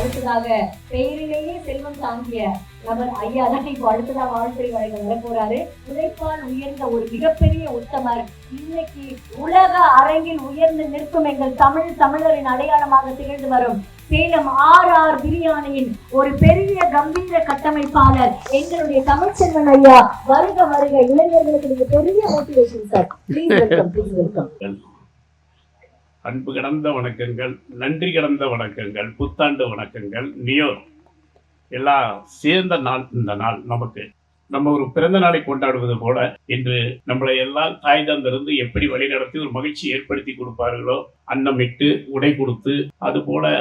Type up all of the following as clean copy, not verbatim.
அடுத்ததாக பெயரிலேயே செல்வம் தாங்கிய நபர் ஐயா தான் இப்போ அடுத்ததாக வாழ்த்துறை வழங்க வரப்போறாரு. உழைப்பால் உயர்ந்த ஒரு மிகப்பெரிய உத்தமர், இன்னைக்கு உலக அரங்கில் உயர்ந்து நிற்கும் எங்கள் தமிழரின் அடையாளமாக திகழ்ந்து வரும் சேலம் RR பிரியாணியின் ஒரு பெரிய கம்பீர கட்டமைப்பாளர் எங்களுடைய தமிழ்ச்செல்வன் ஐயா. வருக வருக. இளைஞர்களுக்கு நீங்க பெரிய motivation sir. Please welcome, please welcome. அன்பு கடந்த வணக்கங்கள், நன்றி கடந்த வணக்கங்கள், புத்தாண்டு வணக்கங்கள், நியோர் எல்லாம் சேர்ந்த நாள். இந்த நாள் நமக்கு நம்ம ஒரு பிறந்த நாளை கொண்டாடுவது போல இன்று நம்மளை எல்லாம் தாய் தந்திருந்து எப்படி வழிநடத்தி ஒரு மகிழ்ச்சி ஏற்படுத்தி கொடுப்பார்களோ, அன்னமிட்டு உடை கொடுத்து, அது போல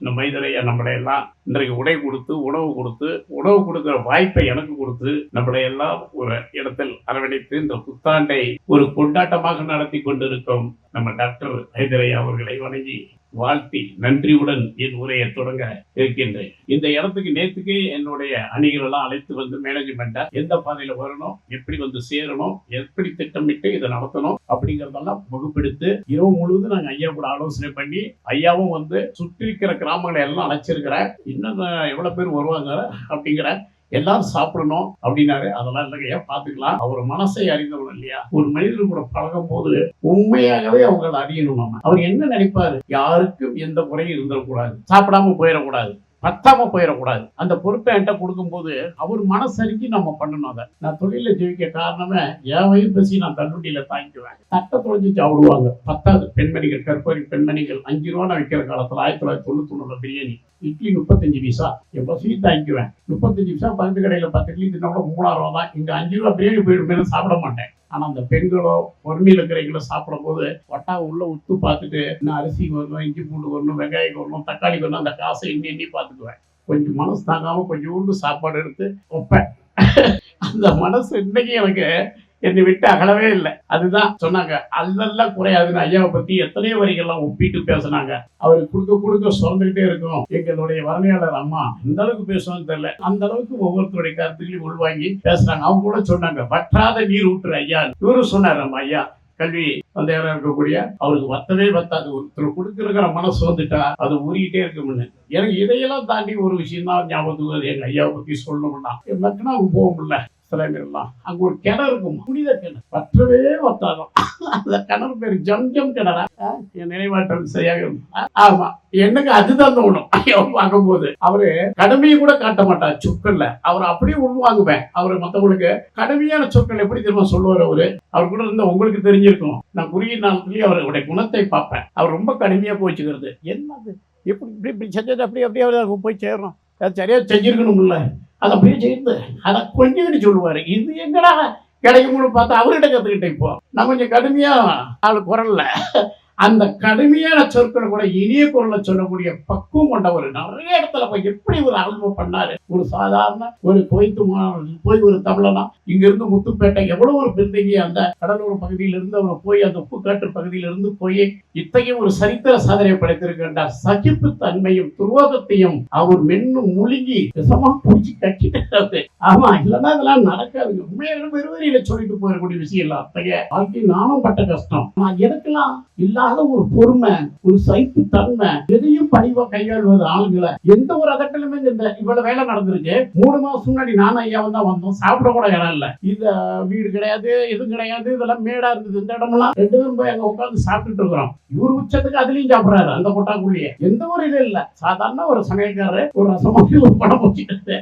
இந்த மைதரையா நம்மளை எல்லாம் இன்றைக்கு உடை கொடுத்து உணவு கொடுக்கிற வாய்ப்பை எனக்கு கொடுத்து நம்மளை எல்லாம் ஒரு இடத்தில் அரவணைத்து இந்த புத்தாண்டை ஒரு கொண்டாட்டமாக நடத்தி கொண்டிருக்கும் நம்ம டாக்டர் ஹைதரையா அவர்களை வணங்கி வாழ்த்தி நன்றியுடன் என் உரையை தொடங்க இருக்கின்றேன். இந்த இடத்துக்கு நேற்றுக்கு என்னுடைய அணிகள் எல்லாம் அழைத்து வந்து மேனேஜ்மெண்ட்டை எந்த பாதையில வரணும், எப்படி வந்து சேரணும், எப்படி திட்டமிட்டு இதை நடத்தணும் அப்படிங்கறதெல்லாம் வகுப்பெடுத்து இரவு முழுவதும் நாங்கள் ஐயா கூட ஆலோசனை பண்ணி, ஐயாவும் வந்து சுற்றி இருக்கிற கிராமங்களை எல்லாம் அழைச்சிருக்கிறேன். இன்னும் எவ்வளவு பேர் வருவாங்க அப்படிங்கிற, எல்லாரும் சாப்பிடணும் அப்படின்னாரு. அதெல்லாம் இல்லையா, பாத்துக்கலாம். அவர் மனசை அறிந்தவன் இல்லையா. ஒரு மனிதர் கூட பழகும் போது உண்மையாகவே அவங்களை அறியணும். அவர் என்ன நினைப்பாரு, யாருக்கும் எந்த குறையும் இருந்துடக்கூடாது, சாப்பிடாம போயிடக்கூடாது, பத்தாம போயிடக்கூடாது. அந்த பொறுப்பை என்கிட்ட கொடுக்கும்போது அவர் மனசறிஞ்சு நம்ம பண்ணணும். அதை நான் தொழில ஜெயிக்க காரணமே என் வயிறு பசி நான் தள்ளுண்டியில தாங்கிக்குவேன். தட்டை தொலைஞ்சு சாப்பிடுவாங்க. 10வது பெண்மணிகள், கற்பரி பெண்மணிகள் 5 ரூபா வைக்கிற காலத்துல 1991 பிரியாணி, இட்லி 35 பைசா. என் பசி தாங்கிக்குவேன். 35 பைசா பக்கத்து கடையில 10 இட்லி தின்னா கூட 3000 ரூபா தான். இங்க 5 ரூபா பிரியாணி போயிடுமே, சாப்பிட மாட்டேன். ஆனா அந்த பெண்களோ பொறுமையில் இருக்கிறவங்களோ சாப்பிடும் போது ஒட்டா உள்ள உத்து பார்த்துட்டு, இன்னும் அரிசி வரணும், இஞ்சி பூண்டு வரணும், வெங்காயம் வரணும், தக்காளி வரணும், அந்த காசை எண்ணி பார்த்துக்குவேன். கொஞ்சம் மனசு தாங்காம கொஞ்சோண்டு சாப்பாடு எடுத்து வைப்பேன். அந்த மனசு இன்னைக்கு எனக்கு என்னை விட்டு அகலவே இல்லை. அதுதான் சொன்னாங்க, அதெல்லாம் குறையாதுன்னு. ஐயாவை பத்தி எத்தனையோ வரிகள்லாம் ஒப்பிட்டு பேசினாங்க. அவருக்கு கொடுக்க சுரந்துகிட்டே இருக்கும். எங்களுடைய வறுமையாளர் அம்மா இந்த அளவுக்கு பேசுவான்னு தெரியல, அந்த அளவுக்கு ஒவ்வொருத்தருடைய கருத்துக்களையும் உள்வாங்கி பேசுறாங்க. அவங்க கூட சொன்னாங்க, வற்றாத நீர் ஊற்று ஐயா. இவரு சொன்னார், நம்ம ஐயா கல்வி தந்தையாரா இருக்கக்கூடிய, அவருக்கு வத்தவே வத்தாது. ஒருத்தர் கொடுக்குற மனசு வந்துட்டா அது ஊறிக்கிட்டே இருக்கும்னு. எனக்கு இதையெல்லாம் தாண்டி ஒரு விஷயம் தான் ஞாபகத்துக்கு எங்க ஐயாவை பத்தி சொல்லணும்னா, மக்கனா அவங்க போக முடியல. சிலைஞர்லாம் அங்க ஒரு கிணறு இருக்கும், புனித கிணறு, வற்றவே வத்தாதான். அந்த கிணறு பேரு ஜம்ஜம் கிணறா, என் நினைவாற்றல் சரியாக. ஆமா, எனக்கு அதுதான் தோணும். ஐயோ பார்க்கும்போது அவரு கடுமையை கூட காட்ட மாட்டார் சொற்கள்ல. அவர் அப்படியே உள்வாங்குவேன். அவரு மத்தவங்களுக்கு கடுமையான சொற்கள் எப்படி தெரியுமா சொல்லுவார். அவர் கூட இருந்த உங்களுக்கு தெரிஞ்சிருக்கும். நான் குறுகிய நாளத்துலயே அவருடைய குணத்தை பார்ப்பேன். அவர் ரொம்ப கடுமையா போச்சுக்கிறது. என்னது, இப்படி செஞ்சது அப்படியே அவர் போய் சேரணும், சரியா செஞ்சிருக்கணும்ல, அதை அப்படியே செய்து அதை கொஞ்சம் சொல்லுவாரு. இது எங்கடா கிடைக்கும்னு பார்த்தா அவர்கிட்ட கத்துக்கிட்டேன். இப்போ நான் கொஞ்சம் கடுமையா ஆளு குரல்ல அந்த கடுமையான சொற்களை கூட இனிய குரலை சொல்லக்கூடிய பக்குவம் கொண்டவர். நிறைய இடத்துல போய் எப்படி ஒரு அனுபவம் பண்ணாரு. ஒரு சாதாரண ஒரு கோயத்து போய் ஒரு தமிழனா இங்க இருந்து முத்துப்பேட்டை எவ்வளவு ஒரு பிரிந்தகி அந்த கடலூர் பகுதியிலிருந்து அவர் போய் அந்த உப்புக்காற்று பகுதியிலிருந்து போய் இத்தகைய ஒரு சரித்திர சாதனை படைத்திருக்கின்றார். சகிப்பு தன்மையும் துரோகத்தையும் அவர் மென்னும் முழுங்கி விஷமா பிடிச்சி கட்டிட்டு. ஆமா, இல்லைன்னா இதெல்லாம் நடக்காதுங்க. உண்மையாக வெறுவரியில சொல்லிட்டு போயிடக்கூடிய விஷயம் இல்லை. அத்தகைய வாழ்க்கை நானும் பட்ட கஷ்டம். நான் எனக்கெல்லாம் இல்லாத ஒரு பொறுமை, ஒரு சைப்பு தன்மை, எதையும் பணிவா கையாள்வது ஆளுங்களை. எந்த ஒரு அதட்டலுமே இந்த இவ்வளவு வேலை நடந்திருக்கு. 3 மாசம் முன்னாடி நானும் ஐயாவும் தான் வந்தோம். சாப்பிட கூட இடம் இல்ல. இந்த வீடு கிடையாது, எதுவும் கிடையாது. இதெல்லாம் மேடா இருந்தது. இந்த இடமெல்லாம் 2 பேரும் போய் அங்க உட்காந்து சாப்பிட்டுட்டு இருக்கிறோம். இவரு உச்சத்துக்கு அதுலயும் சாப்பிடுறாரு, அந்த கொட்டாக்குள்ளேயே. எந்த ஒரு இது இல்ல. சாதாரண ஒரு சமையல்காரரு ஒரு ரசமாக்கி ஒரு படம் வச்சுக்கிட்டு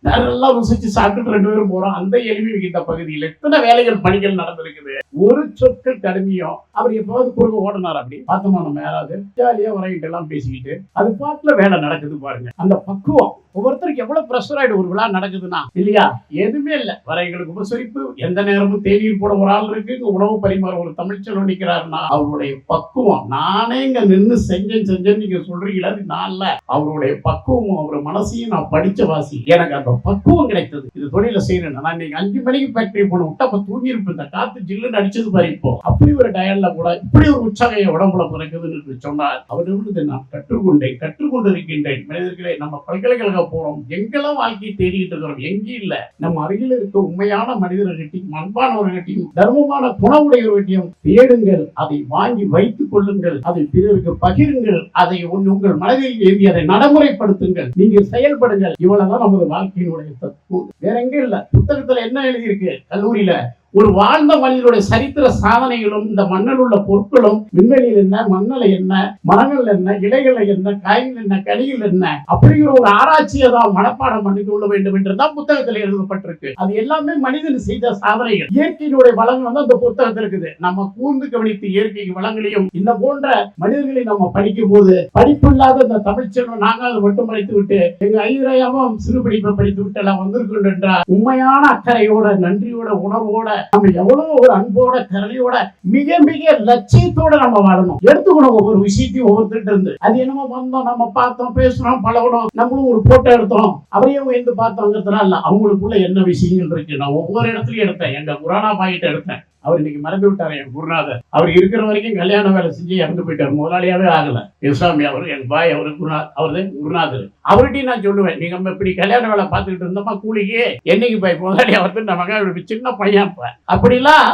நல்லா ருசிச்சு சாப்பிட்டு 2 பேரும் போறோம். அந்த எளிமை மிகுந்த பகுதியில் எத்தனை வேலைகள் பணிகள் நடந்திருக்குது. ஒரு சொற்கள் கடுமையும் அவர் எப்போது குறுக்க ஓடினார். அப்படி பார்த்தோமா, நம்ம யாராவது ஜாலியா வரைகிட்டு எல்லாம் பேசிக்கிட்டு அது பாட்டுல வேலை நடக்குது பாருங்க. அந்த பக்குவம் ஒவ்வொருத்தருக்கு எவ்வளவு பிரஷர் ஆயிடு. ஒரு விழா நடக்குதுன்னா இல்லையா, எதுவுமே இல்லை. வரைகளுக்கு உபசரிப்பு, எந்த நேரமும் தேநீர் போட ஒரு ஆள் இருக்கு, உணவு பரிமாற ஒரு தமிழ்ச்செல்வன் நிற்கிறாருன்னா அவருடைய பக்குவம். நானே இங்க நின்று செஞ்சேன்னு நீங்க சொல்றீங்களா, நான் இல்ல. அவருடைய பக்குவமும் அவர் மனசையும் நான் படிச்ச வாசி. எனக்கு அந்த பக்குவம் கிடைத்தது. இது தொழில செய்யறேன். நான் இன்னைக்கு 5 மணிக்கு ஃபேக்டரி போன விட்டா அப்ப தூங்கி இருப்பேன். இந்த காத்து ஜில்லுன்னு அடிச்சது பாரு. இப்போ அப்படி ஒரு டயர்ல கூட இப்படி ஒரு உற்சாகம் உடம்புல பிறக்குதுன்னு சொன்னால் அவரிடமிருந்து நான் கற்றுக்கொண்டு இருக்கின்றேன். மனிதர்களே, நம்ம பல்கலைக்கழகம் போறோம், எங்கெல்லாம் வாழ்க்கையை தேடிக்கிட்டு இருக்கிறோம், எங்கேயும் இல்ல. நம்ம அருகில் இருக்க உண்மையான மனிதர்கிட்டையும் அன்பானவர்கிட்டையும் தர்மமான குணவுடையவர்கிட்டையும் தேடுங்கள், அதை வாங்கி வைத்துக் கொள்ளுங்கள், அதை பிறருக்கு பகிருங்கள், அதை உங்கள் மனதில் ஏந்தி அதை நடைமுறைப்படுத்துங்கள், நீங்கள் செயல்படுங்கள். இவ்வளவுதான் நமது வாழ்க்கையினுடைய தத்துவம். வேற எங்க இல்ல. புத்தகத்துல என்ன எழுதியிருக்கு? கல்லூரியில ஒரு வாழ்ந்த மனிதனுடைய சரித்திர சாதனைகளும் இந்த மண்ணில் உள்ள பொருட்களும், விண்வெளியில் என்ன, மண்ணல என்ன, மரங்கள் என்ன, இலைகள் என்ன, காய்கள் என்ன, கனிகள் என்ன, அப்படிங்கிற ஒரு ஆராய்ச்சியை தான் மனப்பாடம் பண்ணி கொள்ள வேண்டும் என்றுதான் புத்தகத்தில் எழுதப்பட்டிருக்கு. அது எல்லாமே மனிதன் செய்த சாதனைகள். இயற்கையினுடைய வளங்கள் வந்து அந்த புத்தகத்தில் இருக்குது. நம்ம கூர்ந்து கவனித்து இயற்கை வளங்களையும் இந்த போன்ற மனிதர்களை நம்ம படிக்கும் போது, படிப்பு இல்லாத இந்த தமிழ் செல்வம் நாங்க அதை மட்டும் படித்து விட்டு எங்க ஐவரையாவும் சிறு படிப்பை படித்து விட்டு எல்லாம் வந்திருக்கோம் என்றால், உண்மையான அக்கறையோட, நன்றியோட, உணர்வோட, நம்ம எவ்வளவு ஒரு அன்போட, கருணையோட, மிக மிக லட்சியத்தோட நம்ம வாழணும். எடுத்துக்கணும் ஒவ்வொரு விஷயத்தையும் ஒவ்வொருத்தர் இருந்து. அது என்னமோ வந்தோம், நம்ம பார்த்தோம், பேசணும், பழகணும், நம்மளும் ஒரு போட்டோ எடுத்தோம், அவரையும் வந்து பார்த்தோங்கிறதுனால இல்ல. அவங்களுக்குள்ள என்ன விஷயங்கள் இருக்கு. நான் ஒவ்வொரு இடத்துலயும் எடுத்தேன். எங்க குரானா பாயிட்ட எடுத்தேன். அவர் இன்னைக்கு மறந்து விட்டாரு என் குருநாதர். அவர் இருக்கிற வரைக்கும் கல்யாண வேலை செஞ்சு இறந்து போயிட்டார். முதலாளியாவே ஆகல. இஸ்லாமி அவர் என் பாய், அவரு அவர்தான் குருநாதர். அவர்கிட்டையும் நான் சொல்லுவேன், நீங்க இப்படி கல்யாண வேலை பார்த்துக்கிட்டு இருந்தோமா கூலிக்கு என்னைக்கு பாய் முதலாளி அவர்த்து நமக்கு சின்ன பையன். அப்படிலாம்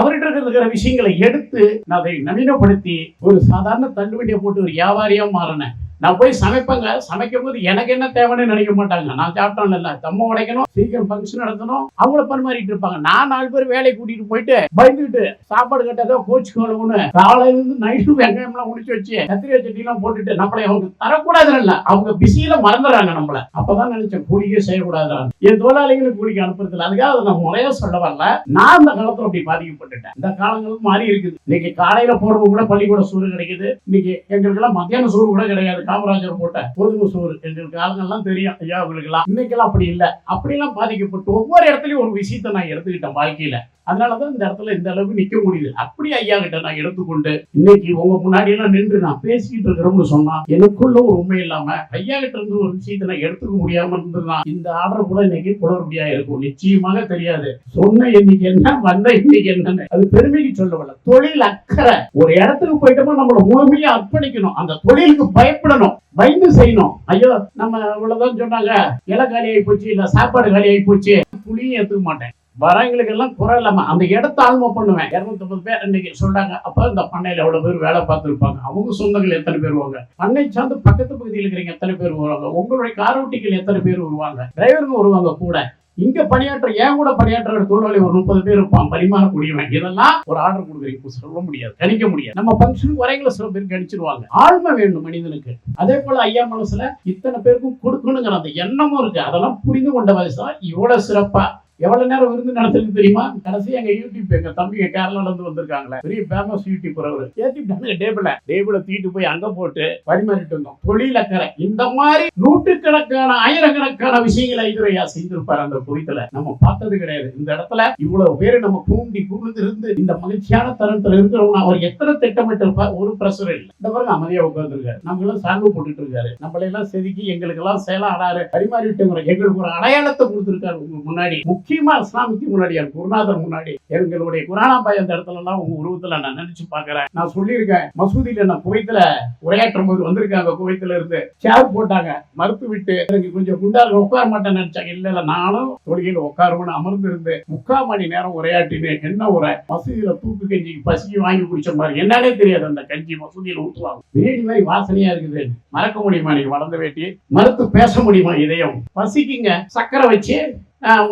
அவர்கிட்ட இருக்கிற விஷயங்களை எடுத்து நான் அதை நவீனப்படுத்தி ஒரு சாதாரண தள்ளுவண்டியை போட்டு ஒரு வியாபாரியா மாறினேன். நான் போய் சமைப்பேங்க. சமைக்கும் போது எனக்கு என்ன தேவைன்னு நினைக்க மாட்டாங்க. நான் சாப்பிட்டோம் இல்ல, தம்ம உடைக்கணும், சீக்கிரம் ஃபங்க்ஷன் நடத்தணும், அவங்கள பரிமாறிட்டு இருப்பாங்க. நான் 4 பேர் வேலையை கூட்டிட்டு போயிட்டு பயந்துட்டு சாப்பாடு கட்டாதோ கோச்சுக்கணும்னு காலையில இருந்து நைட்டு வெங்காயம்லாம் முடிச்சு வச்சு கத்திரிக்காய் சட்டிலாம் போட்டுட்டு நம்மளை அவங்க தரக்கூடாதுன்னு இல்ல, அவங்க பிஸியில மறந்துடுறாங்க நம்மள. அப்பதான் நினைச்சேன் கூலிக்கே செய்யக்கூடாதான். என் தொழிலாளிகளுக்கு கூலிக்கு அனுப்புறதுல. அதுக்காக அதை நான் முறையா சொல்ல வரல. நான் இந்த காலத்துல அப்படி பாதிக்கப்பட்டுட்டேன். இந்த காலங்களும் மாறி இருக்குது. இன்னைக்கு காலையில போறவங்க கூட பள்ளிக்கூட சோறு கிடைக்குது. இன்னைக்கு எங்களுக்கு எல்லாம் மத்தியான சோறு கூட கிடையாது. காமராஜர் போட்ட கோதுமை சோறு எங்களுக்கு ஆளுங்கெல்லாம் தெரியும் ஐயா, உங்களுக்கு எல்லாம். இன்னைக்கெல்லாம் அப்படி இல்லை. அப்படிலாம் பாதிக்கப்பட்டு ஒவ்வொரு இடத்துலயும் ஒரு விஷயத்தை நான் எடுத்துக்கிட்டேன் வாழ்க்கையில. அதனாலதான் இந்த இடத்துல இந்த அளவுக்கு நிக்க முடியுது. அப்படி ஐயா கிட்ட நான் எடுத்துக்கொண்டு இன்னைக்கு உங்க முன்னாடி எல்லாம் நின்று நான் பேசிக்கிட்டு இருக்கிறோம்னு சொன்னா எனக்குள்ள ஒரு உண்மை இல்லாம ஐயா கிட்ட இருந்து ஒரு விஷயத்தை நான் எடுத்துக்க முடியாம இருந்ததுதான் இந்த ஆர்டர் கூட இன்னைக்கு குளறுபடியா இருக்கும். நிச்சயமாக தெரியாது சொன்ன இன்னைக்கு என்ன, வந்த இன்னைக்கு என்னன்னு. அது பெருமைக்கு சொல்லவில்லை. தொழில் அக்கறை. ஒரு இடத்துக்கு போயிட்டோமா நம்மள முழுமையா அர்ப்பணிக்கணும். அந்த தொழிலுக்கு பயப்படணும், பயந்து செய்யணும். ஐயோ நம்ம இவ்வளவுதான் சொன்னாங்க, இலை காலி ஆகி போச்சு, இல்ல சாப்பாடு காலி ஆகி போச்சு, புளியும் ஏத்துக்க மாட்டேன். வரவங்களுக்கு எல்லாம் குறை இல்லாம அந்த இடத்த ஆழ்மை பண்ணுவேன். 250 பேர் இன்னைக்கு சொல்றாங்க. அப்ப இந்த பண்ணையில எவ்வளவு பேர் வேலை பார்த்துருப்பாங்க, அவங்க சொந்தங்கள் எத்தனை பேர் வருவாங்க, பண்ணை சார்ந்து பக்கத்து பகுதியில் இருக்கிறீங்க எத்தனை பேர் வருவாங்க, உங்களுடைய காரோட்டிகள் எத்தனை பேர் வருவாங்க, டிரைவருங்க வருவாங்க கூட. இங்க பணியாற்ற ஏன் கூட பணியாற்ற தொழிலாளி ஒரு 30 பேர் இருப்பான், பரிமாறக்கூடியவன். இதெல்லாம் ஒரு ஆர்டர் கொடுக்குறீங்க சொல்ல முடியாது, கணிக்க முடியாது. நம்ம பங்கனுக்கு வரைகளை சில பேர் கணிச்சிருவாங்க. ஆழ்மை வேண்டும் மனிதனுக்கு. அதே போல ஐயா மனசுல இத்தனை பேருக்கும் கொடுக்கணுங்கிற அந்த எண்ணமும் இருக்கு. அதெல்லாம் புரிந்து கொண்ட வயசா இவ்வளவு சிறப்பா எவ்வளவு நேரம் விருந்து நடத்துறது தெரியுமா? கடைசி எங்க யூடியூப் எங்க தம்பிங்க கேரளால இருந்து வந்திருக்காங்களே, பெரிய ஃபேமஸ் யூடியூபர் அவரு. ஏத்திட்டாங்க டேபிள தூக்கிட்டு போய் அங்க போட்டு பரிமாறிட்டு இருந்தோம். தொழில் அக்கறை. இந்த மாதிரி நூற்றுக்கணக்கான ஆயிரக்கணக்கான விஷயங்களை ஐயா செஞ்சிருப்பாரு அந்த குறித்துல. நம்ம பார்த்தது கிடையாது. இந்த இடத்துல இவ்வளவு பேரு நம்ம கூண்டி கூர்ந்து இருந்து இந்த மகிழ்ச்சியான தருணத்துல இருக்கிறவங்க அவர் எத்தனை திட்டமிட்டு இருப்பார். ஒரு பிரஷர் இல்லை. இந்த பாருங்க அமைதியா உட்கார்ந்துருக்காரு. நம்மளும் சார்பு போட்டுட்டு இருக்காரு. நம்மள எல்லாம் செதுக்கி எங்களுக்கு எல்லாம் செயலா ஆடாரு, பரிமாறிட்டு எங்களுக்கு ஒரு அடையாளத்தை கொடுத்திருக்காரு. உங்க முன்னாடி முக்கியமா இஸ்லாமுக்கு முன்னாடி என் குருநாதர் முன்னாடி எங்களுடைய குரானா பாய் அந்த இடத்துல எல்லாம் உங்க உருவத்துல நான் நினைச்சு பாக்குறேன். நான் சொல்லியிருக்கேன், மசூதியில நான் குவைத்துல உரையாற்றும் போது வந்திருக்காங்க. குவைத்துல இருந்து சேர் போட்டாங்க, மறுத்து விட்டு எனக்கு கொஞ்சம் குண்டார்கள் உட்கார மாட்டேன்னு நினைச்சாங்க. இல்ல நானும் தொழுகையில உட்காருன்னு அமர்ந்து இருந்து 3/4 மணி நேரம் உரையாட்டினேன். என்ன உரை? மசூதியில தூக்கு கஞ்சி பசிக்கு வாங்கி குடிச்ச மாதிரி என்னன்னே தெரியாது. அந்த கஞ்சி மசூதியில ஊற்றுவாங்க, பிரியாணி மாதிரி வாசனையா இருக்குது. மறக்க முடியுமா நீங்க வளர்ந்த வேட்டி? மறுத்து பேச முடியுமா? இதயம் பசிக்குங்க. சக்கரை வச்சு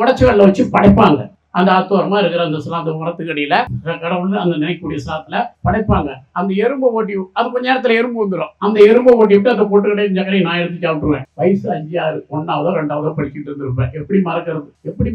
உடச்சி வெள்ள வச்சு படைப்பாங்க. அந்த ஆத்தோரமா இருக்கிற அந்த அந்த மரத்துக்கடியில கடவுள் அந்த நினைக்கக்கூடிய சாத்துல படைப்பாங்க. அந்த எறும்பை ஓட்டி, அது கொஞ்ச நேரத்துல எறும்பு வந்துடும். அந்த எறும்பை ஓட்டி விட்டு அந்த பொட்டுக்கடையும் சக்கரையும் நான் எடுத்து சாப்பிட்டுருவேன். வயசு 5, 6, 1ஆவதோ 2ஆவதோ படிச்சுட்டு இருந்திருப்பேன். எப்படி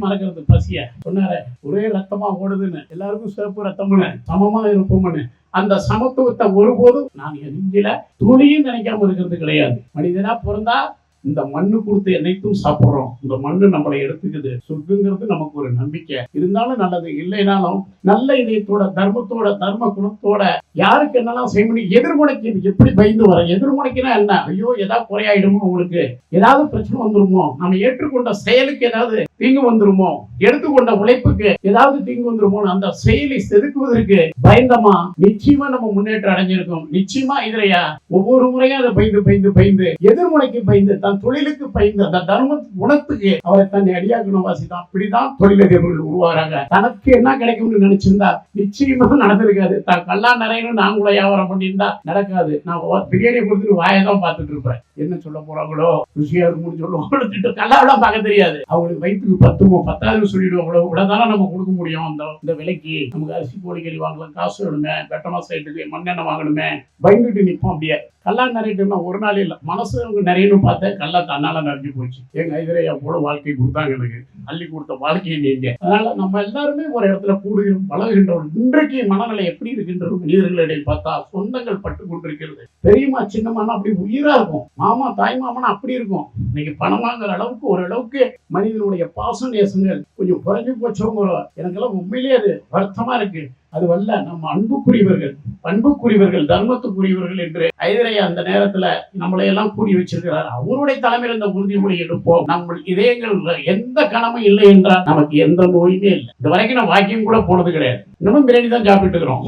மறக்கிறது பசிய? சொன்னாரு, ஒரே ரத்தமா ஓடுதுன்னு, எல்லாருக்கும் சிறப்பு ரத்தம்னு, சமமா இருப்போம்னு. அந்த சமத்துவத்தை ஒருபோதும் நான் நெஞ்சில துளியும் நினைக்காம இருக்கிறது கிடையாது. மனிதனா பிறந்தா இந்த மண்ணு கொடுத்து என்னைக்கும் சாப்பிடுறோம், இந்த மண்ணு நம்மளை எடுத்துக்குது, சொர்க்கங்கிறது நமக்கு ஒரு நம்பிக்கை இருந்தாலும் நல்லது, இல்லைனாலும் நல்ல இதயத்தோட தர்மத்தோட தர்ம குணத்தோட யாருக்கு என்னெல்லாம் செய்ய முடியும். எதிர்முனைக்கு எப்படி பயந்து வர, எதிர்முனைக்குன்னா என்ன, ஐயோ ஏதாவது குறையாயிடுமோ, உங்களுக்கு ஏதாவது பிரச்சனை வந்துருமோ, நம்ம ஏற்றுக்கொண்ட செயலுக்கு ஏதாவது தீங்கு வந்துருமோ, எடுத்துக்கொண்ட உழைப்புக்கு ஏதாவது தீங்கு வந்துருமோ, அந்த செயலை செதுக்குவதற்கு பயந்தமா நிச்சயமா நம்ம முன்னேற்றம் அடைஞ்சிருக்கோம். நிச்சயமா இதுலையா ஒவ்வொரு முறையும் அதை பயந்து பயந்து பயந்து எதிர்முனைக்கு பயந்து தன் தொழிலுக்கு பயந்து அந்த தர்ம குணத்துக்கு அவரை தன்னை அடியாக்கணும் வாசிதான். இப்படிதான் தொழிலதிபர்கள் உருவாகிறாங்க. தனக்கு என்ன கிடைக்கும்னு நினைச்சிருந்தா நிச்சயமா நடந்திருக்காது. தான் கல்லா நிறையன்னு நான் கூட வியாபாரம் பண்ணியிருந்தா நடக்காது. நான் பிரியாணி கொடுத்துட்டு வாயதான் பார்த்துட்டு இருப்பேன். என்ன சொல்ல போறாங்களோ, ருசியா இருக்கும்னு சொல்லுவாங்க. கல்லாவெல்லாம் பார்க்க தெரியாது. அவங்களுக்கு வயிற்றுக்கு 10 சொல்லிடுவாங்களோ, இவ்வளவுதானே நம்ம கொடுக்க முடியும். இந்த விலைக்கு நமக்கு அரிசி கோழிக்கறி வாங்கலாம், காசு வேணுமே, பெட்டமா சைட்டுக்கு மண்ணெண்ணெய் வாங்கணுமே, பயந்துட்டு நிற்போம். அப்படியே கல்லா நிறையிட்டுனா ஒரு நாள் இல்லை, மனசு நிறையன்னு பார்த்தேன். கல்லா தன்னால நிறைஞ்சு போச்சு. எங்க ஐதரையா கூட வாழ்க்கை கொடுத்தாங்க எனக்கு, அள்ளி கொடுத்த வாழ்க்கையை நீங்க. அதனால நம்ம எல்லாருமே ஒரு இடத்துல கூடுகிறோம், பழகுகின்றோம். இன்றைக்கு மனநிலை எப்படி இருக்கின்றது மனிதர்களிடையே பார்த்தா சொந்தங்கள் பட்டு கொண்டிருக்கிறது. பெரியம்மா சின்னம்மானா அப்படி உயிரா இருக்கும், மாமா தாய் மாமனா அப்படி இருக்கும். இன்னைக்கு பணமாங்கிற அளவுக்கு ஓரளவுக்கு மனிதனுடைய பாச நேசங்கள் கொஞ்சம் குறைஞ்சு போச்சோங்கிற எனக்கெல்லாம் உண்மையிலேயே அது வருத்தமா இருக்கு. அது வல்ல நம்ம அன்புக்குரியவர்கள், பண்புக்குரியவர்கள், தர்மத்துக்குரியவர்கள் என்று ஐதரையா அந்த நேரத்துல நம்மளை எல்லாம் கூடி வச்சிருக்கிறார். அவருடைய தலைமையில் இந்த உறுதிமொழி எடுப்போம். நம்ம இதயங்கள் எந்த கணமும் இல்லை என்றால் நமக்கு எந்த நோயுமே இல்லை. இது வரைக்கும் நான் வாக்கியம் கூட போனது கிடையாது. இன்னமும் பிரியாணி தான் சாப்பிட்டு இருக்கிறோம்.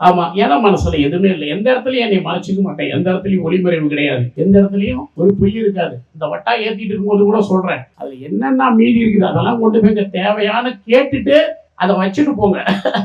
ஆமா, ஏன்னா மனசுல எதுவுமே இல்லை. எந்த இடத்துலயும் என்னை மறைச்சிக்க மாட்டேன், எந்த இடத்துலயும் ஒளிமறைவு கிடையாது, எந்த இடத்துலயும் ஒரு பொய் இருக்காது. இந்த வட்டா ஏத்திட்டு இருக்கும்போது கூட சொல்றேன், அதுல என்னென்ன மீதி இருக்குது அதெல்லாம் கொண்டு போய் தேவையான கேட்டுட்டு அதை வச்சுட்டு போங்க,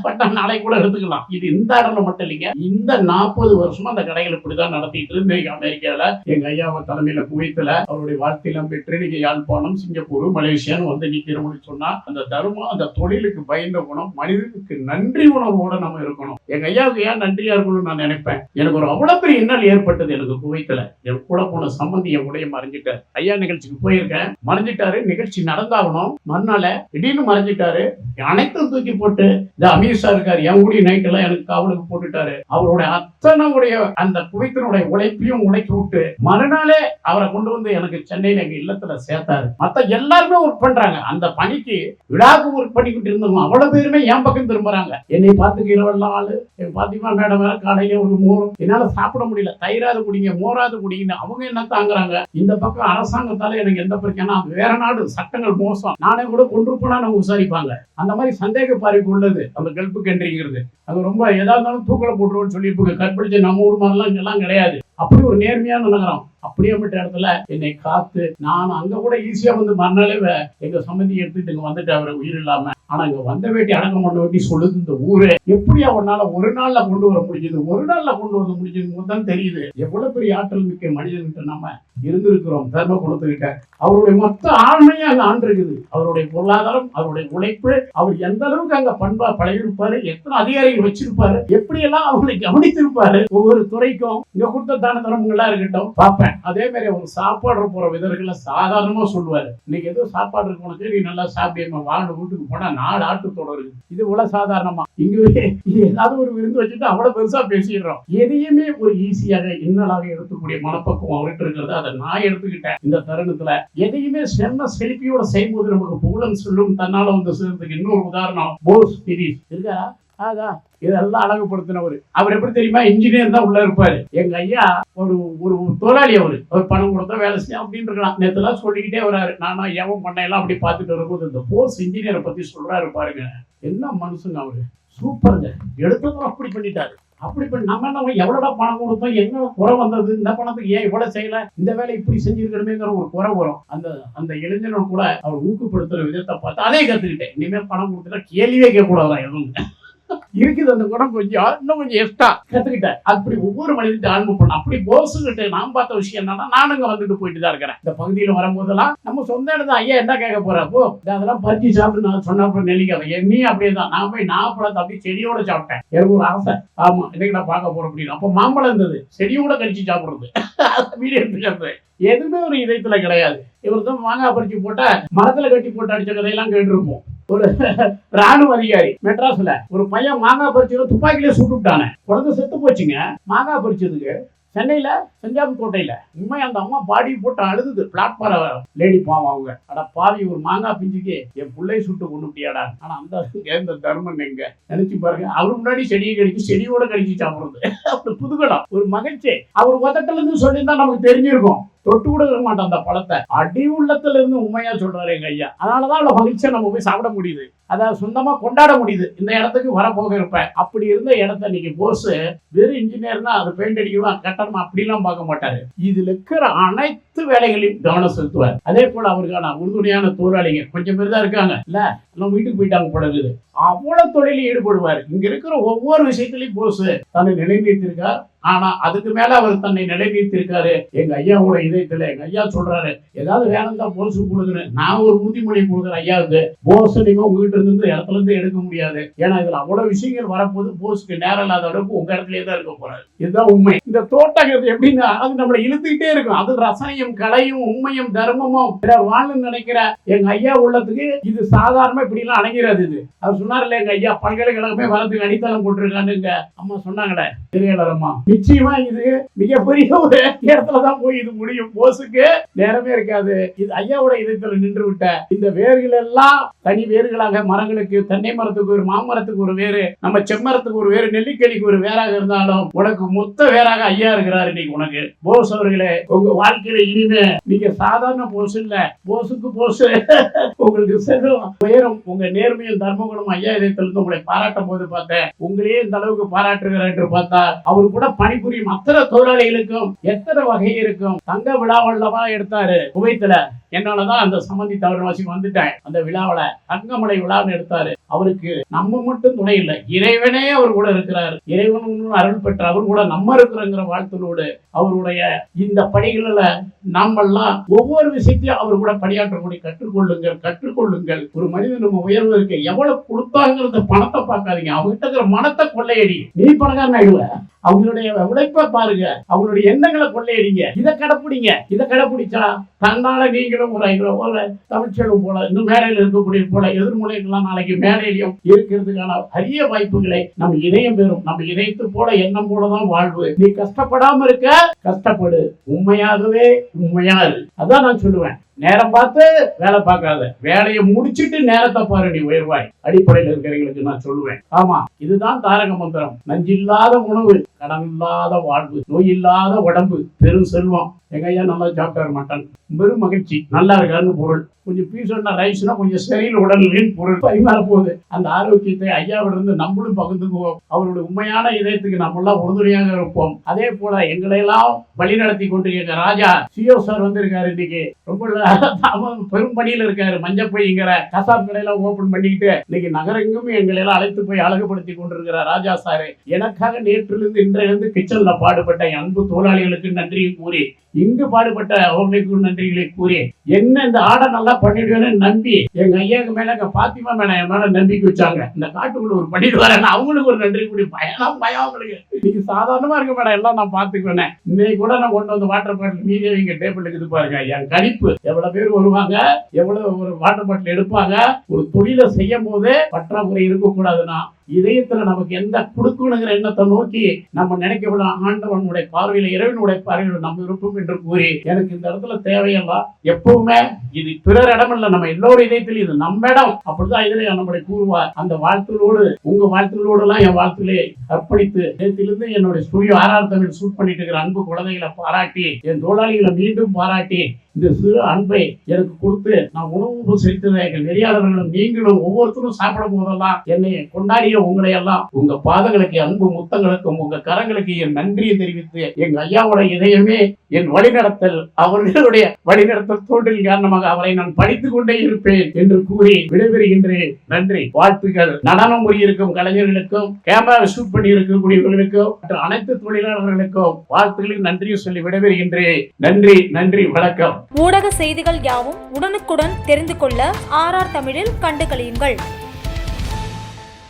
பட் நாளைக்கு கூட எடுத்துக்கலாம். இது இந்த இடத்துல மட்டும் இல்லைங்க, இந்த 40 வருஷமா அந்த கடைகள் இப்படிதான் நடத்திட்டு இருந்தேன். அமெரிக்கால எங்க ஐயாவை தலைமையில குவைத்துல அவருடைய வாழ்க்கையெல்லாம் பெற்று நீங்க யாழ்ப்பாணம், சிங்கப்பூர், மலேசியான்னு வந்து நிக்கிறோம்னு சொன்னா அந்த தர்மம், அந்த தொழிலுக்கு பயந்த குணம், மனிதனுக்கு நன்றி உணர்வோட நம்ம இருக்கணும். எங்க ஐயாவுக்கு ஏன் நன்றியா இருக்கணும்னு நான் நினைப்பேன். எனக்கு ஒரு அவ்வளவு பெரிய இன்னல் ஏற்பட்டது. எனக்கு குவைத்துல என் கூட போன சம்பந்தி என் உடைய மறைஞ்சிட்டாரு. ஐயா நிகழ்ச்சிக்கு போயிருக்கேன், மறைஞ்சிட்டாரு. நிகழ்ச்சி நடந்தாகணும், மறுநாள திடீர்னு மறைஞ்சிட்டாரு. அனைத்து தூக்கி போட்டு இந்த அமீர்ஷா இருக்காரு, என் கூடிய நைட் எல்லாம் எனக்கு காவலுக்கு போட்டுட்டாரு. அவருடைய அத்தனுடைய அந்த குவைத்தினுடைய உழைப்பையும் உழைக்கி விட்டு மறுநாளே அவரை கொண்டு வந்து எனக்கு சென்னையில எங்க இல்லத்துல சேர்த்தாரு. மத்த எல்லாருமே ஒர்க் பண்றாங்க. அந்த பணிக்கு விழாக்கு ஒர்க் பண்ணிக்கிட்டு இருந்தவங்க அவ்வளவு பேருமே என் பக்கம் திரும்புறாங்க. என்னை பார்த்துக்கிறவெல்லாம் ஆளு. பாத்தீங்கன்னா மேடம் வேற காலையில ஒரு மோரும் என்னால சாப்பிட முடியல, தயிராது குடிங்க, மோராது குடிங்கன்னு அவங்க என்ன தாங்குறாங்க. இந்த பக்கம் அரசாங்கத்தால எனக்கு எந்த பிரச்சனை, வேற நாடு சட்டங்கள் மோசம், நானே கூட கொண்டு போனா நம்ம விசாரிப்பாங்க. அந்த மாதிரி சந்தேக பார்வை உள்ளது அந்த கல்பு கன்றிங்கிறது. அது ரொம்ப எதா இருந்தாலும் தூக்கல போட்டுருவோம்னு சொல்லியிருப்பாங்க. கற்பழிச்ச நம்ம ஊர் மாதிரிலாம் இங்கெல்லாம் கிடையாது. அப்படி ஒரு நேர்மையான நகரம். அப்படியே விட்ட இடத்துல என்னை காத்து நான் அங்க கூட ஈஸியா வந்து மறுநாளே எங்க சம்மதி எடுத்துட்டு இங்க வந்துட்டு அவரை உயிர் இல்லாம. ஆனா இங்க வந்த வேட்டி அடக்கம் பண்ண வேட்டி சொல்லுது இந்த ஊரு. எப்படி அவனால ஒரு நாள்ல கொண்டு வர முடிஞ்சது, ஒரு நாள்ல கொண்டு வர முடிஞ்சது தான் தெரியுது. எவ்வளவு பெரிய ஆற்றல் மிக்க மனிதன்கிட்ட நம்ம இருந்திருக்கிறோம். தர்ம குலத்துக்கிட்ட அவருடைய மொத்த ஆண்மையே அங்க ஆண்டு இருக்குது. அவருடைய பொருளாதாரம், அவருடைய உழைப்பு, அவர் எந்த அளவுக்கு அங்க பண்பா பழகிருப்பாரு, எத்தனை அதிகாரிகள் வச்சிருப்பாரு, எப்படி எல்லாம் அவங்களை கவனித்திருப்பாரு. ஒவ்வொரு துறைக்கும் இங்க கொடுத்த தான தர்மங்களா இருக்கட்டும் பார்ப்பேன். அதே மாதிரி அவர் சாப்பாடு போற விதர்களை சாதாரணமா சொல்லுவாரு. இன்னைக்கு ஏதோ சாப்பாடு இருக்கு உனக்கு, நீ நல்லா சாப்பிட்டு வாழ்ந்து வீட்டுக்கு போனா 4 ஆட்டுத்தோட இருக்கு. இது இவ்வளவு சாதாரணமா இங்கவே ஏதாவது ஒரு விருந்து வச்சுட்டு அவ்வளவு பெருசா பேசிடுறோம். எதையுமே ஒரு ஈஸியாக இன்னலாக எடுத்துக்கூடிய மனப்பக்குவம் அவர்கிட்ட இருக்கிறது. அதை நான் எடுத்துக்கிட்டேன். இந்த தருணத்துல எதையுமே செம்ம செழிப்பியோட செய்யும்போது நமக்கு புகழன் சொல்லும் தன்னால வந்து சேர்றதுக்கு இன்னொரு உதாரணம் போஸ் சீரிஸ் இருக்கா. அதான் இதெல்லாம் அழகுபடுத்தினவர். அவர் எப்படி தெரியுமா, இன்ஜினியர் தான் உள்ள இருப்பாரு. எங்க ஐயா ஒரு தொழிலாளி. அவர் பணம் கொடுத்தா வேலை செய்யும் அப்படின்னு இருக்கலாம். நேற்றுலாம் சொல்லிக்கிட்டே வர்றாரு. நானா ஏவம் பண்ணையெல்லாம் அப்படி பார்த்துட்டு வரும்போது இந்த போஸ் இன்ஜினியரை பத்தி சொல்றாரு பாருங்க. என்ன மனுஷங்க அவரு, சூப்பருங்க. எடுத்ததும் அப்படி பண்ணிட்டாரு. அப்படி பண்ணி நம்ம என்ன எவ்வளோடா பணம் கொடுத்தோம், என்ன குறை வந்தது, இந்த பணத்துக்கு ஏன் இவ்வளவு செய்யல, இந்த வேலை இப்படி செஞ்சிருக்கணுமேங்கிற ஒரு குறை வரும். அந்த இளைஞனும் கூட அவர் ஊக்கப்படுத்துற விதத்தை பார்த்து அதே கத்துக்கிட்டேன். இனிமே பணம் கொடுத்துட்டா கேள்வியே கேட்கக்கூடாதான் எதுவும் இருக்குது. அந்த குணம் கொஞ்சம் இன்னும் கொஞ்சம் எக்ஸ்ட்ரா கத்துக்கிட்டேன். அப்படி ஒவ்வொரு மனிதன் அன்பு பண்ண. அப்படி போசுகிட்ட நான் பார்த்த விஷயம் என்னன்னா, நானுங்க வந்துட்டு போயிட்டு தான் இருக்கிறேன். இந்த பகுதியில வரும்போதெல்லாம் நம்ம சொந்த இடம் தான். ஐயா என்ன கேட்க போறப்போ அதெல்லாம் பறிச்சு சாப்பிட்டு நான் சொன்ன நெல்லிக்காய் என்னையும் அப்படியே தான். நான் போய் நாப்பழத்தை அப்படியே செடியோட சாப்பிட்டேன். எனக்கு ஒரு ஆசை, ஆமா இன்னைக்கு நான் பார்க்க போறேன் அப்படின்னு. அப்போ மாம்பழம் இருந்தது, செடியோட கடிச்சு சாப்பிடுறது, வீடியோ எடுத்துக்கிறது எதுவுமே ஒரு இதயத்துல கிடையாது. இவர் தான் மாங்காய் பறிச்சு போட்டா மரத்துல கட்டி போட்டு அடிச்ச கதையெல்லாம் கேட்டிருப்போம். ஒரு ராணுவ அதிகாரி மெட்ராஸ்ல ஒரு பையன் மாங்காய் பறிச்சு துப்பாக்கிலே சுட்டு விட்டானே, குழந்தை செத்து போச்சுங்க. மாங்காய் பறிச்சதுக்கு சென்னையில செஞ்சாபுக்கோட்டையில உண்மை அந்த அம்மா பாடி போட்டு அழுதுது. பிளாட்பாரம் லேடி பாவம் அவங்க. அட பாவி, ஒரு மாங்காய் பிஞ்சுக்கு என் பிள்ளை சுட்டு கொண்டுட்டியாடா. ஆனா அந்த தர்மன் எங்க நினைச்சு பாருங்க. அவரு முன்னாடி செடியை கடிச்சு செடியோட கடிச்சு சாப்பிடுறது அப்படி புதுகலம், ஒரு மகிழ்ச்சி. அவர் உதட்டல இருந்து சொல்லியிருந்தா நமக்கு தெரிஞ்சிருக்கும். தொட்டு கூட இருக்க மாட்டோம் அந்த பழத்தை. அடி உள்ளத்துல இருந்து உண்மையா சொல்றாரு எங்க ஐயா. அதனாலதான் அவ்வளவு மகிழ்ச்சியா நம்ம போய் சாப்பிட முடியுது, அதை சொந்தமா கொண்டாட முடியுது. இந்த இடத்துக்கு வரப்போக இருப்பேன். அப்படி இருந்த இடத்த இன்னைக்கு போஸ் வெறும் இன்ஜினியர்னா அது பெயிண்ட் அடிக்கணும் கட்டணம் அப்படிலாம் பார்க்க மாட்டாரு. இதுல இருக்கிற அனைத்து வேலைகளையும் கவனம் செலுத்துவார். அதே போல அவருக்கான உறுதுணையான தொழிலாளிங்க கொஞ்சம் பேர் தான் இருக்காங்க இல்ல, எல்லாம் வீட்டுக்கு போயிட்டாங்க போல இருக்குது. அவ்வளவு தொழிலில் ஈடுபடுவார். இங்க இருக்கிற ஒவ்வொரு விஷயத்திலையும் போஸ் தன்னை நிலைநிறுத்திருக்கார். ஆனா அதுக்கு மேல அவர் தன்னை நிலைநிறுத்திருக்காரு எங்க ஐயாவோட இதயத்துல. எங்க ஐயா சொல்றாரு, ஏதாவது வேணும் தான் போஸ் கொடுக்குறேன், நான் ஒரு உறுதிமொழி கொடுக்குறேன் ஐயாவுக்கு. போஸ் நீங்க உங்ககிட்ட இருந்து இடத்துல இருந்து எடுக்க முடியாது. ஏன்னா இதுல அவ்வளவு விஷயங்கள் வரப்போது போஸுக்கு நேரம் இல்லாத அளவுக்கு உங்க இடத்துலயே தான் இருக்க போறாரு. இதுதான் உண்மை. இந்த தோட்டங்கிறது எப்படின்னா அது நம்மளை இழுத்துக்கிட்டே இருக்கும். அது ரசனையும் கலையும் உண்மையும் தர்மமும் வாழணும்னு நினைக்கிற எங்க ஐயா உள்ளத்துக்கு இது சாதாரணமா இப்படி எல்லாம் அடங்கிறாது. இது அவர் சொன்னார்ல, எங்க ஐயா பல்கலைக்கழகமே வரதுக்கு அடித்தளம் போட்டிருக்கான்னு அம்மா சொன்னாங்களே தெரியலம்மா. நிச்சயமா இது மிகப்பெரிய ஒரு இடத்துலதான் போய் இது முடியும். போஸுக்கு நேரமே இருக்காது. இது ஐயாவோட இதயத்துல நின்று விட்ட இந்த வேர்கள் எல்லாம் தனி வேர்களாக மரங்களுக்கு, தென்னை மரத்துக்கு ஒரு, மாமரத்துக்கு ஒரு வேறு, நம்ம செம்மரத்துக்கு ஒரு வேறு, நெல்லிக்கனிக்கு ஒரு வேறாக இருந்தாலும் உனக்கு மொத்த வேறாக ஐயா இருக்கிறார் இன்னைக்கு உனக்கு. போஸ் அவர்களே, உங்க வாழ்க்கையில இனிமே நீங்க சாதாரண போஸ் இல்ல, போஸுக்கு போஸ். உங்களுக்கு செல்வம் உயரும். உங்க நேர்மையும் தர்மகுணம் ஐயா இதயத்திலிருந்து உங்களை பாராட்டும் போது பார்த்தேன், உங்களையே இந்த அளவுக்கு பாராட்டுகிறார் என்று பார்த்தா அவரு கூட பணிபுரியும் அத்தனை தொழிலாளிகளுக்கும் எத்தனை வகை இருக்கும். தங்க விழாவல்லவா எடுத்தாரு குவைத்துல. என்னாலதான் அந்த சம்பந்தி தவறுவாசிக்கு வந்துட்டேன். அந்த விழாவில தங்கமலை விழான்னு எடுத்தாரு. அவருக்கு நம்ம மட்டும் துணை இல்லை, இறைவனே அவர் கூட இருக்கிறார். இறைவன் அருள் பெற்ற அவர் கூட நம்ம இருக்கிறங்கிற வாழ்த்தலோடு அவருடைய இந்த பணிகளில் நாமெல்லாம் ஒவ்வொரு விஷயத்தையும் அவர் கூட பணியாற்றக்கூடிய கற்றுக்கொள்ளுங்கள். ஒரு மனிதன் நம்ம உயர்வதற்கு எவ்வளவு கொடுத்தாங்கிறத பணத்தை பார்க்காதீங்க, அவங்ககிட்ட இருக்கிற மனத்தை கொள்ளையடி. நீ பணக்காரன் ஆயிடுவ. அவங்களுடைய உழைப்பை பாருங்க, அவங்களுடைய எண்ணங்களை கொள்ளையடிங்க. இதை கடைப்பிடிங்க. இதை கடைப்பிடிச்சா தன்னால நீங்களும் ஒரு 5 ரூபா தமிழ்ச்செல்வம் போல, இன்னும் மேடையில் இருக்கக்கூடிய போல எதிர்முனைகள்லாம் நாளைக்கு மேடையிலையும் இருக்கிறதுக்கான அரிய வாய்ப்புகளை நம்ம இதயம் பெறும். நம்ம இதயத்து போல எண்ணம் போலதான் வாழ்வு. நீ கஷ்டப்படாம இருக்க, கஷ்டப்படு. உண்மையாகவே உண்மையாரு. அதான் நான் சொல்லுவேன். நேரம் பார்த்து வேலை பார்க்காத, வேலையை முடிச்சிட்டு நேரத்தை பாரு, நீ உயர்வாய். அடிப்படையில் இருக்கிறவங்களுக்கு நான் சொல்லுவேன். ஆமா, இதுதான் தாரக மந்திரம். நஞ்சில்லாத உணவு, கடன் இல்லாத வாழ்வு, நோய் இல்லாத உடம்பு, பெரும் செல்வம். எங்க ஐயா நல்லா சாப்பிட்டாரு மட்டன், பெரும் மகிழ்ச்சி, நல்லா இருக்காருன்னு பொருள். கொஞ்சம் பீஸோட ரைஸ்னா கொஞ்சம் சரியில் உடலின் பொருள் பரிமாற போகுது. அந்த ஆரோக்கியத்தை ஐயாவிலிருந்து நம்மளும் பகிர்ந்துக்குவோம். அவருடைய உண்மையான இதயத்துக்கு நம்மளாம் உறுதுணையாக இருப்போம். அதே போல எங்களையெல்லாம் வழி நடத்தி கொண்டு எங்க ராஜா சிஓ சார் வந்திருக்காரு. இன்னைக்கு ரொம்ப பெரும் பணியில இருக்காரு. மஞ்சப்பைங்கிற கசாப் கடையெல்லாம் ஓபன் பண்ணிக்கிட்டு இன்னைக்கு நகரெங்கும் எங்களை எல்லாம் அழைத்து போய் அழகுபடுத்தி கொண்டிருக்கிறார் ராஜா சாரு. எனக்காக நேற்றிலிருந்து இன்றையிலிருந்து கிச்சன்ல பாடுபட்ட என் அன்பு தொழிலாளிகளுக்கு நன்றியை கூறி, இங்கு பாடுபட்ட அவர்களுக்கு நன்றிகளை கூறி, என்ன இந்த ஆடை நல்லா பண்ணிடுவேன்னு நம்பி எங்க ஐயாவுக்கு மேல எங்க பாத்திமா மேல என் மேல நம்பிக்கை வச்சாங்க. இந்த காட்டுக்குள்ள ஒரு பண்ணிட்டு வரேன், அவங்களுக்கு ஒரு நன்றி கூடி. பயம் அவங்களுக்கு. இன்னைக்கு சாதாரணமா இருக்க மேடம், எல்லாம் நான் பாத்துக்குவேன். இன்னைக்கு கூட நான் கொண்டு வந்து வாட்டர் பாட்டில் மீதியை இங்க டேபிளுக்கு இது பாருங்க. என் கணிப்பு எவ்வளவு பேர் வருவாங்க, எவ்வளவு ஒரு வாட்டர் பாட்டில் எடுப்பாங்க. ஒரு தொழிலை செய்யும் போது பற்றாக்குறை இருக்கக்கூடாதுன்னா இதயத்துல நமக்கு எந்த கொடுக்கணுங்கிற எண்ணத்தை நோக்கி நம்ம நினைக்கப்பட ஆண்டவனுடைய பார்வையில, இறைவனுடைய பார்வையில நம்ம இருப்போம் என்று கூறி, எனக்கு இந்த இடத்துல தேவையெல்லாம் எப்பவுமே இது பிறர் இடம் இல்ல, நம்ம எல்லோரும் இதயத்திலும் இது நம்ம இடம். அப்படிதான் இதுல நம்முடைய கூறுவார். அந்த வாழ்த்துகளோடு உங்க வாழ்த்துகளோடு எல்லாம் என் வாழ்த்துக்களை அர்ப்பணித்து நேரத்திலிருந்து என்னுடைய ஸ்டுடியோ RR தமிழ் ஷூட் பண்ணிட்டு இருக்கிற அன்பு குழந்தைகளை பாராட்டி, என் தொழிலாளிகளை மீண்டும் பாராட்டி, இந்த சிறு அன்பை எனக்கு கொடுத்து நான் உணவு செலுத்துகிற எங்கள் நெறியாளர்களும் நீங்களும் ஒவ்வொருத்தரும் சாப்பிடும் போதெல்லாம் என்னை கொண்டாடிய உங்களை எல்லாம் உங்க பாதங்களுக்கு, அன்பு முத்தங்களுக்கும், உங்க கரங்களுக்கு என் நன்றியை தெரிவித்து, எங்க ஐயாவோட இதயமே என் வழிநடத்தல், அவர்களுடைய வழிநடத்தல் தோன்றில் காரணமாக அவரை நான் படித்துக் கொண்டே இருப்பேன் என்று கூறி விடைபெறுகின்றேன். நன்றி, வாழ்த்துக்கள். நடனம் புரியிருக்கும் கலைஞர்களுக்கும், கேமரா ஷூட் பண்ணி இருக்கக்கூடியவர்களுக்கும், மற்ற அனைத்து தொழிலாளர்களுக்கும் வாழ்த்துக்களின் நன்றியை சொல்லி விடைபெறுகின்றேன். நன்றி, நன்றி, வணக்கம். ஊடக செய்திகள் யாவும் உடனுக்குடன் தெரிந்து கொள்ள RR தமிழில் கண்டு களியுங்கள்.